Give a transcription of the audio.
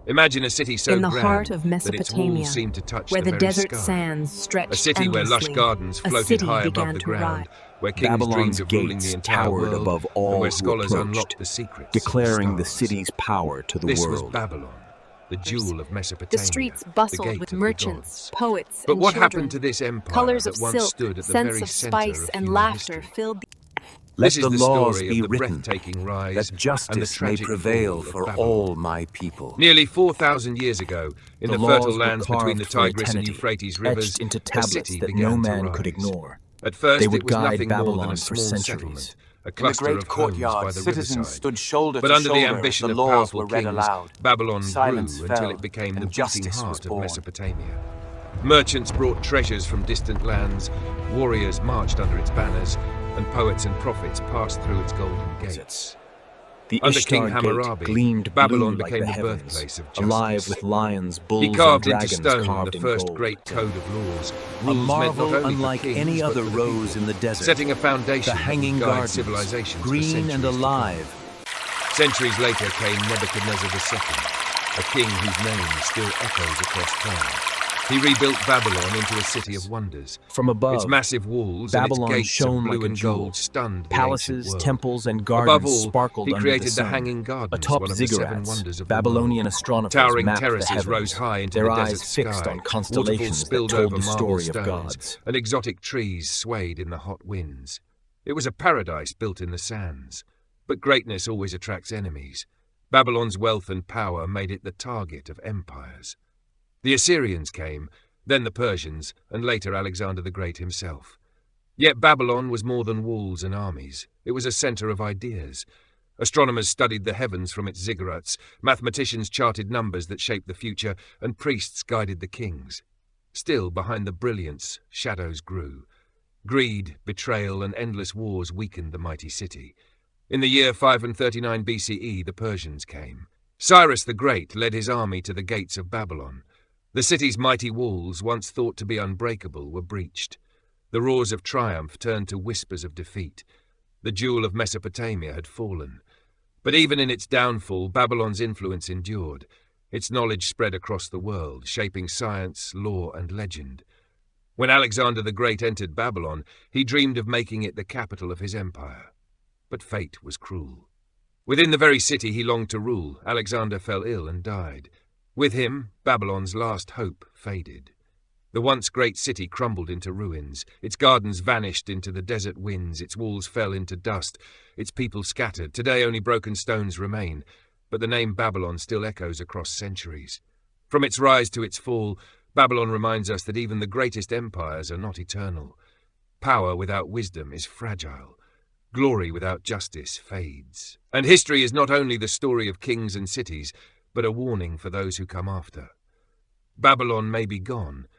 Imagine a city so In the heart grand of that its Mesopotamia, walls seemed to touch where the the very desert sky. sands stretched A city where lush endlessly, gardens a floated city high above began the to ground, rise. where kings Babylon's dreamed of ruling the gates entire towered world, above and all where who scholars approached, unlocked the secrets declaring of the the stars. city's power to the This was world. Babylon, the jewel of Mesopotamia, The streets bustled the with gate of merchants, the gods. poets, But and what children. happened to this empire Colors of that once silk, stood at the scents very of center spice, of and human laughter history? filled the Let This is the the laws story be of the written, breathtaking rise that justice and may the tragic prevail fall of for Babylon. all my people. Nearly 4,000 years ago, in The the fertile laws were lands between the carved for Tigris and eternity, Euphrates rivers, etched into a tablets city that began no to man rise. could ignore. At first, They would it was guide nothing more than Babylon a for small centuries. settlement, a In the cluster great of homes courtyard, by the citizens riverside. stood shoulder But to under the shoulder as ambition the of laws powerful were read kings, aloud. Babylon Silence grew until fell, it became the and beating justice heart was of born. Mesopotamia. Merchants brought treasures from distant lands, warriors marched under its banners, and poets and prophets passed through its golden gates. The Under Ishtar King Hammurabi, Gate gleamed Babylon blue like became the the heavens, birthplace of justice. alive with lions, bulls, He carved and into dragons stone carved the in first gold. great code of laws. A Rules meant not marvel only for unlike kings, any but other for the rose people, in the desert. setting a foundation The that hanging would guide gardens, civilizations for green centuries and to come. alive. Centuries later came Nebuchadnezzar II, a king whose name still echoes across time. He rebuilt Babylon into a city of wonders. From above, Its massive walls Babylon and its gates shone of blue like a and jewel. gold stunned the Palaces, ancient world. temples, and Above gardens all, sparkled he under created the sun. Hanging Gardens, Atop one of the seven ziggurats, wonders of Babylonian the world. astronomers Towering mapped the terraces heavens, rose high into their the eyes desert fixed sky. on Waterfalls constellations that spilled told over the marble story of stones, gods. and exotic trees swayed in the hot winds. It was a paradise built in the sands. But greatness always attracts enemies. Babylon's wealth and power made it the target of empires. The Assyrians came, then the Persians, and later Alexander the Great himself. Yet Babylon was more than walls and armies. It was a center of ideas. Astronomers studied the heavens from its ziggurats, mathematicians charted numbers that shaped the future, and priests guided the kings. Still, behind the brilliance, shadows grew. Greed, betrayal, and endless wars weakened the mighty city. In the year 539 BCE, the Persians came. Cyrus the Great led his army to the gates of Babylon. The city's mighty walls, once thought to be unbreakable, were breached. The roars of triumph turned to whispers of defeat. The jewel of Mesopotamia had fallen. But even in its downfall, Babylon's influence endured. Its knowledge spread across the world, shaping science, law, and legend. When Alexander the Great entered Babylon, he dreamed of making it the capital of his empire. But fate was cruel. Within the very city he longed to rule, Alexander fell ill and died. With him, Babylon's last hope faded. The once great city crumbled into ruins. Its gardens vanished into the desert winds. Its walls fell into dust. Its people scattered. Today only broken stones remain. But the name Babylon still echoes across centuries. From its rise to its fall, Babylon reminds us that even the greatest empires are not eternal. Power without wisdom is fragile. Glory without justice fades. And history is not only the story of kings and cities, but a warning for those who come after. Babylon may be gone,